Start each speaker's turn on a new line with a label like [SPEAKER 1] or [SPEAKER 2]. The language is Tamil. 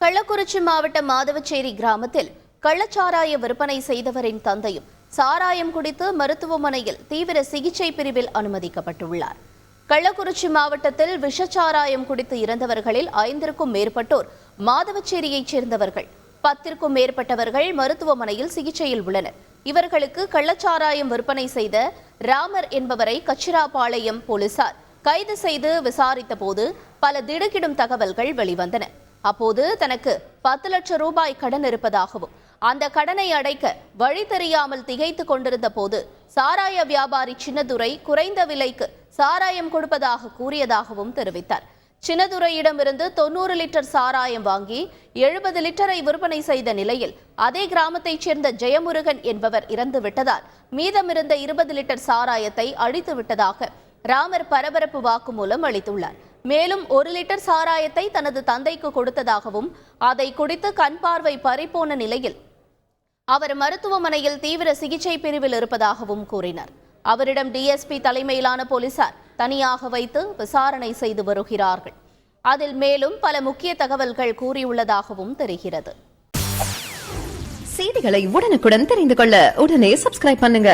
[SPEAKER 1] கள்ளக்குறிச்சி மாவட்டம் மாதவச்சேரி கிராமத்தில் கள்ளச்சாராய விற்பனை செய்தவரின் தந்தையும் சாராயம் குடித்து மருத்துவமனையில் தீவிர சிகிச்சை பிரிவில் அனுமதிக்கப்பட்டுள்ளார். கள்ளக்குறிச்சி மாவட்டத்தில் விஷச்சாராயம் குடித்து இறந்தவர்களில் 5க்கும் மேற்பட்டோர் மாதவச்சேரியைச் சேர்ந்தவர்கள். 10க்கும் மேற்பட்டவர்கள் மருத்துவமனையில் சிகிச்சையில் உள்ளனர். இவர்களுக்கு கள்ளச்சாராயம் விற்பனை செய்த ராமர் என்பவரை கச்சிராபாளையம் போலீசார் கைது செய்து விசாரித்த போது பல திடுக்கிடும் தகவல்கள் வெளிவந்தன. அப்போது தனக்கு 10 லட்சம் ரூபாய் கடன் இருப்பதாகவும் அந்த கடனை அடைக்க வழி தெரியாமல் திகைத்துக் கொண்டிருந்த போது சாராய வியாபாரி சின்னதுரை குறைந்த விலைக்கு சாராயம் கொடுப்பதாக கூறியதாகவும் தெரிவித்தார். சின்னதுரையிடமிருந்து 90 லிட்டர் சாராயம் வாங்கி 70 லிட்டரை விற்பனை செய்த நிலையில் அதே கிராமத்தைச் சேர்ந்த ஜெயமுருகன் என்பவர் இறந்து விட்டதால் மீதமிருந்த 20 லிட்டர் சாராயத்தை அழித்து விட்டதாக ராமர் பரபரப்பு வாக்குமூலம் அளித்துள்ளார். மேலும் 1 லிட்டர் சாராயத்தை தனது தந்தைக்கு கொடுத்ததாகவும் அதை குடித்து கண் பார்வை பறிபோன நிலையில் அவர் மருத்துவமனையில் தீவிர சிகிச்சை பிரிவில் இருப்பதாகவும் கூறினார். அவரிடம் டிஎஸ்பி தலைமையிலான போலீசார் தனியாக வைத்து விசாரணை செய்து வருகிறார்கள். அதில் மேலும் பல முக்கிய தகவல்கள் கூறியுள்ளதாகவும் தெரிகிறது.
[SPEAKER 2] செய்திகளை உடனுக்குடன் தெரிந்து கொள்ள உடனே சப்ஸ்கிரைப் பண்ணுங்க.